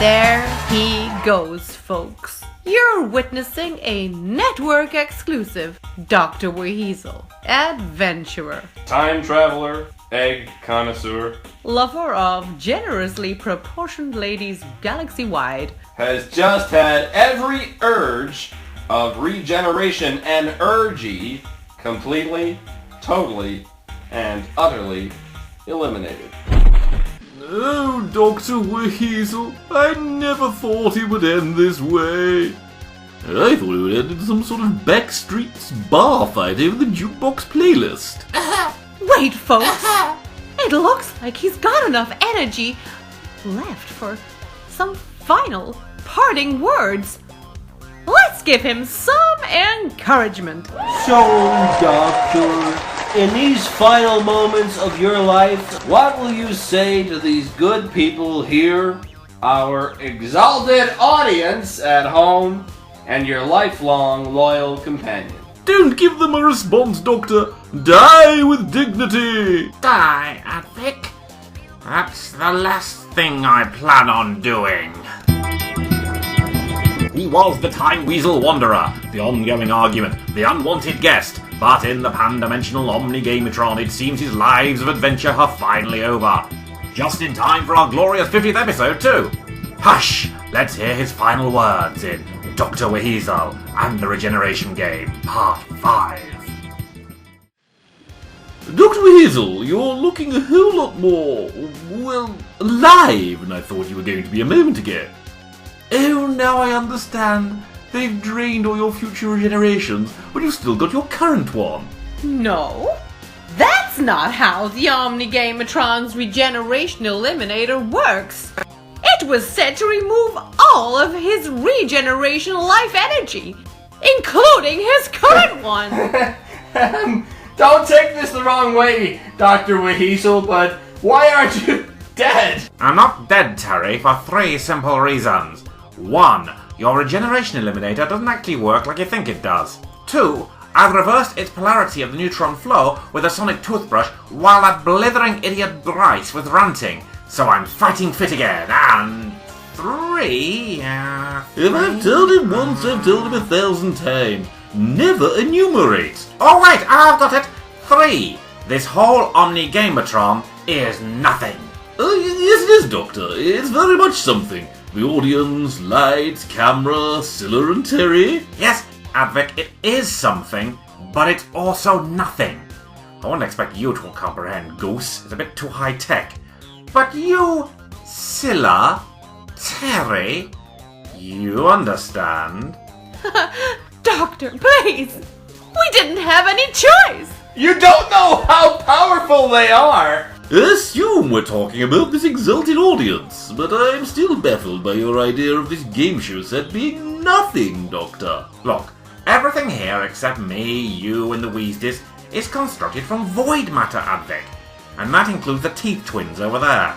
There he goes, folks. You're witnessing a network-exclusive Doctor WHeasel, adventurer, time traveler, egg connoisseur, lover of generously proportioned ladies galaxy-wide, has just had every urge of regeneration and urgy completely, totally, and utterly eliminated. Oh, Doctor WHeasel, I never thought it would end this way. I thought it would end in some sort of backstreets bar fight over the jukebox playlist. Wait, folks! It looks like he's got enough energy left for some final parting words. Let's give him some encouragement. So, Doctor, in these final moments of your life, what will you say to these good people here, our exalted audience at home, and your lifelong loyal companion? Don't give them a response, Doctor. Die with dignity. Die, Advic? That's the last thing I plan on doing. He was the Time Weasel Wanderer, the ongoing argument, the unwanted guest, but in the pan-dimensional Omni-Gametron it seems his lives of adventure are finally over. Just in time for our glorious 50th episode too. Hush! Let's hear his final words in Doctor WHeasel and the Regeneration Game, Part 5. Dr. WHeasel, you're looking a whole lot more, well, alive than I thought you were going to be a moment ago. Oh, now I understand. They've drained all your future regenerations, but you've still got your current one. No, that's not how the Omni-Gametron's Regeneration Eliminator works. It was set to remove all of his regeneration life energy, including his current one. Don't take this the wrong way, Doctor WHeasel, but why aren't you dead? I'm not dead, Terry, for 3 simple reasons. 1. Your regeneration eliminator doesn't actually work like you think it does. 2. I've reversed its polarity of the neutron flow with a sonic toothbrush while that blithering idiot Bryce was ranting, so I'm fighting fit again. And 3... If I've told him once, I've told him 1,000 times. Never enumerate. Oh wait, I've got it! 3. This whole Omni-Gametron is nothing. Yes it is, Doctor. It's very much something. The audience, lights, camera, Scylla and Terry. Yes, Advic, it is something, but it's also nothing. I wouldn't expect you to comprehend, Goose. It's a bit too high-tech. But you, Scylla, Terry, you understand. Doctor, please! We didn't have any choice! You don't know how powerful they are! Assume we're talking about this Exalted Audience, but I'm still baffled by your idea of this game show set being nothing, Doctor. Look, everything here except me, you, and the Weasleys is constructed from void matter, Advic, and that includes the Teeth Twins over there.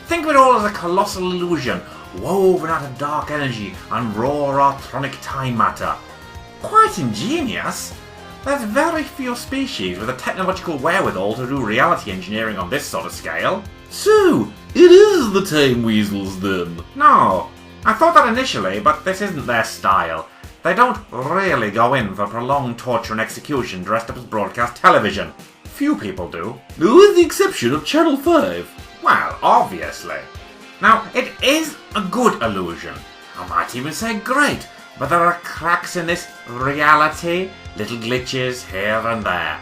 Think of it all as a colossal illusion woven out of dark energy and raw arctronic time matter. Quite ingenious. There's very few species with the technological wherewithal to do reality engineering on this sort of scale. So, it is the Time Weasels then? No, I thought that initially, but this isn't their style. They don't really go in for prolonged torture and execution dressed up as broadcast television. Few people do. With the exception of Channel 5. Well, obviously. Now, it is a good illusion. I might even say great, but there are cracks in this reality, little glitches here and there.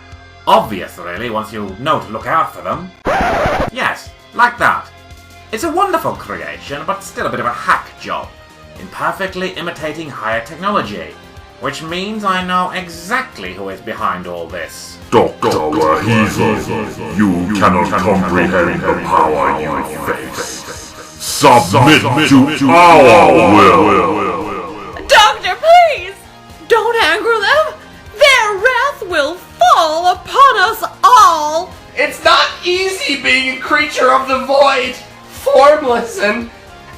Obvious, really, once you know to look out for them. Yes, like that. It's a wonderful creation, but still a bit of a hack job, imperfectly imitating higher technology, which means I know exactly who is behind all this. Doctor WHeasel, you cannot comprehend the power you face. Submit to our will. Doctor, please! Don't anger them! Their wrath will fall upon us all! It's not easy being a creature of the void, formless and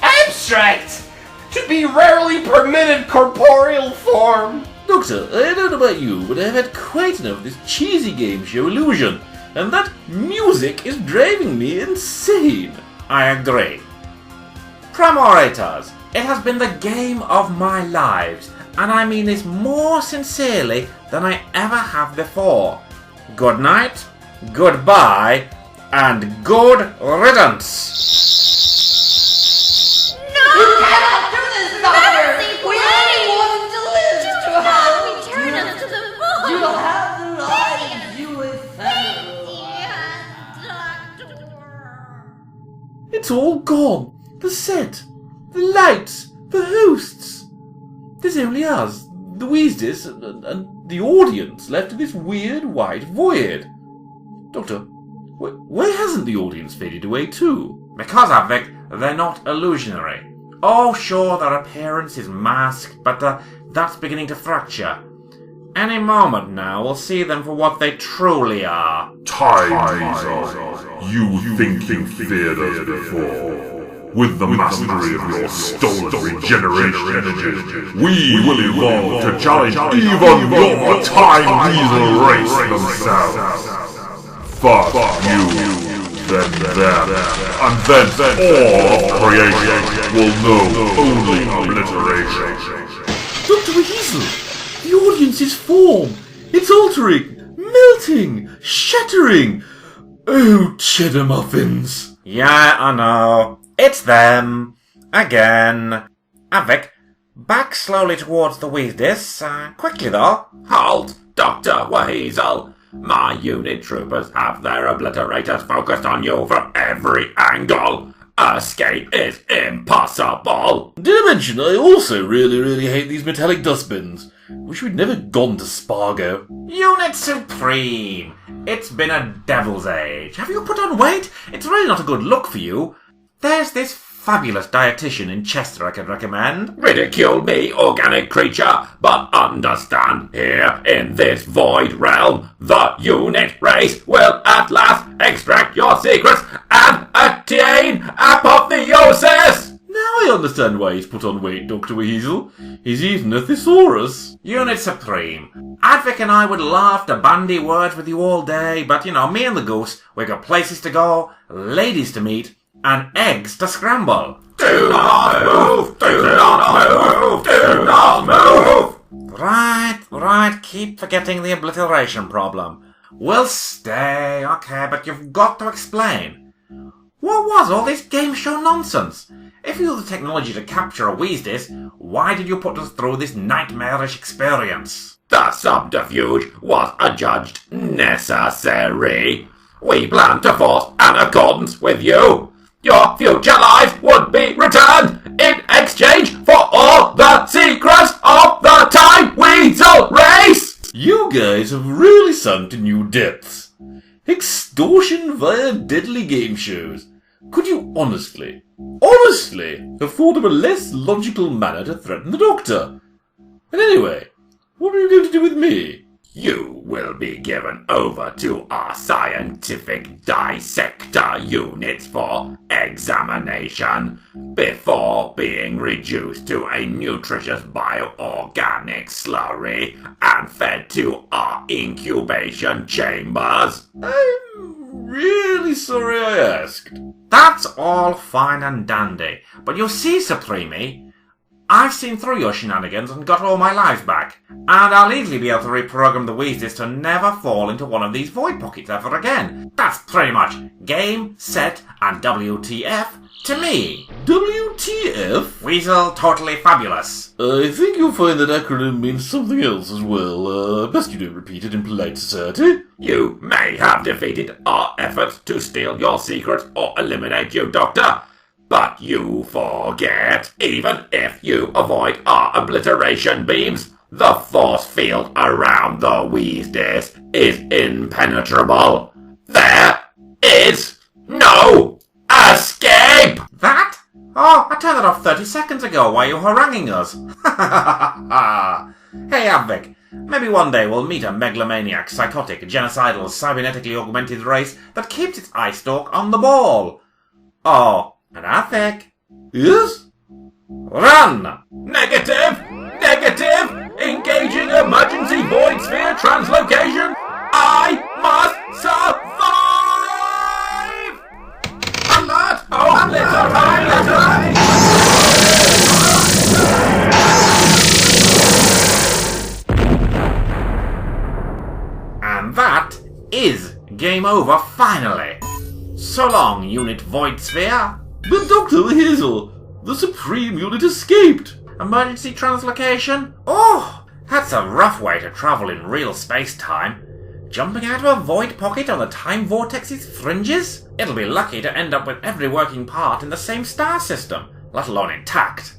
abstract, to be rarely permitted corporeal form. Doctor, I don't know about you, but I've had quite enough of this cheesy game show illusion, and that music is driving me insane. I agree. Cramorators, it has been the game of my lives, and I mean this more sincerely than I ever have before. Good night, goodbye, and good riddance. It's all gone. The set, the lights, the hosts. There's only us, the Wheasels, and the audience left in this weird white void. Doctor, why hasn't the audience faded away too? Because, Avik, they're not illusionary. Oh, sure, their appearance is masked, but that's beginning to fracture. Any moment now, we'll see them for what they truly are. Time Weasel, you think you feared us before. With the mastery of your stolen regeneration engine, we will evolve to challenge even your Time Weasel race themselves. Fuck you, then them, and then all of creation will know only obliteration. Doctor WHeasel, the audience's form. It's altering, melting, shattering. Oh, cheddar muffins. Yeah, I know. It's them. Again. Avik, back slowly towards the Wheasels. Quickly, though. Halt, Doctor WHeasel. My unit troopers have their obliterators focused on you from every angle. Escape is impossible. Did I mention I also really hate these metallic dustbins? Wish we'd never gone to Spargo. Unit Supreme. It's been a devil's age. Have you put on weight? It's really not a good look for you. There's this fabulous dietitian in Chester I could recommend. Ridicule me, organic creature, but understand, here in this void realm, the unit race will at last extract your secrets and attain apotheosis! Now I understand why he's put on weight, Doctor WHeasel. He's even a thesaurus. Unit Supreme. Advic and I would love to bandy words with you all day, but me and the goose, we got places to go, ladies to meet, and eggs to scramble. Do not move! Do not move! Do not move! Right, keep forgetting the obliteration problem. We'll stay, okay, but you've got to explain. What was all this game show nonsense? If you have the technology to capture a Wheasels, why did you put us through this nightmarish experience? The subterfuge was adjudged necessary. We planned to force an accordance with you. Your future lives would be returned in exchange for all the secrets of the Time Weasel race! You guys have really sunk to new depths. Extortion via deadly game shows. Could you honestly have thought of a less logical manner to threaten the Doctor? And anyway, what are you going to do with me? You will be given over to our scientific dissector units for examination before being reduced to a nutritious bioorganic slurry and fed to our incubation chambers. I'm really sorry I asked. That's all fine and dandy, but you see, Supreme, I've seen through your shenanigans and got all my lives back, and I'll easily be able to reprogram the Wheasels to never fall into one of these void pockets ever again. That's pretty much game, set, and WTF to me. WTF? Weasel totally fabulous. I think you'll find that acronym means something else as well. Best you don't repeat it in polite society. You may have defeated our efforts to steal your secrets or eliminate you, Doctor. But you forget, even if you avoid our obliteration beams, the force field around the Wheasels is impenetrable. There is no escape! That? Oh, I turned that off 30 seconds ago while you were haranguing us. Hey, Avik, maybe one day we'll meet a megalomaniac, psychotic, genocidal, cybernetically augmented race that keeps its eye stalk on the ball. Oh, and Avik. Yes? Run! Negative! Engaging emergency void sphere translocation! I must survive! Alert! Obliterate! game over finally. So long, Unit Void Sphere. But Doctor WHeasel, the Supreme Unit escaped. Emergency translocation? Oh, that's a rough way to travel in real space-time. Jumping out of a void pocket on the time vortex's fringes? It'll be lucky to end up with every working part in the same star system, let alone intact.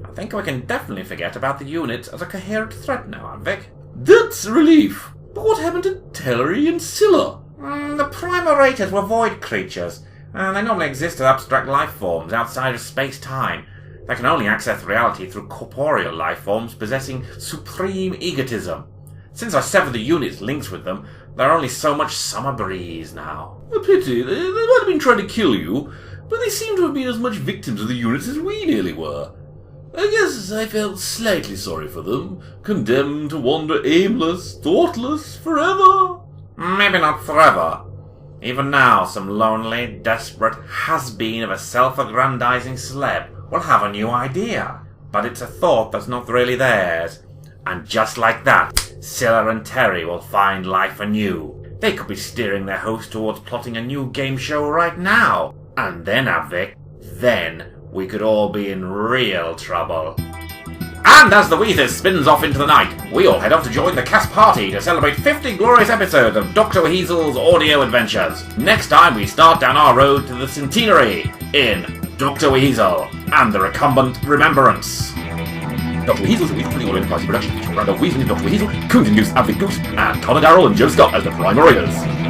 I think we can definitely forget about the unit as a coherent threat now, Vic. That's a relief. But what happened to Tellery and Scylla? The Primarators were void creatures, and they normally exist as abstract life forms outside of space-time. They can only access reality through corporeal life forms possessing supreme egotism. Since I severed the unit's links with them, they're only so much summer breeze now. A pity. They might have been trying to kill you, but they seem to have been as much victims of the units as we nearly were. I guess I felt slightly sorry for them, condemned to wander aimless, thoughtless, forever. Maybe not forever. Even now, some lonely, desperate has-been of a self-aggrandizing celeb will have a new idea. But it's a thought that's not really theirs. And just like that, Scylla and Terry will find life anew. They could be steering their host towards plotting a new game show right now. And then, Avik, then we could all be in real trouble. And as the Wheathers spins off into the night, we all head off to join the cast party to celebrate 50 glorious episodes of Doctor WHeasel's audio adventures. Next time we start down our road to the centenary in Doctor WHeasel and the Recumbent Remembrance. Doctor WHeasel is a Weasel Audio Enterprise production featuring Brando Weasley, Doctor WHeasel, Coons and Goose, Avik Goose, and Connor Darrell and Joe Scott as the Primarators.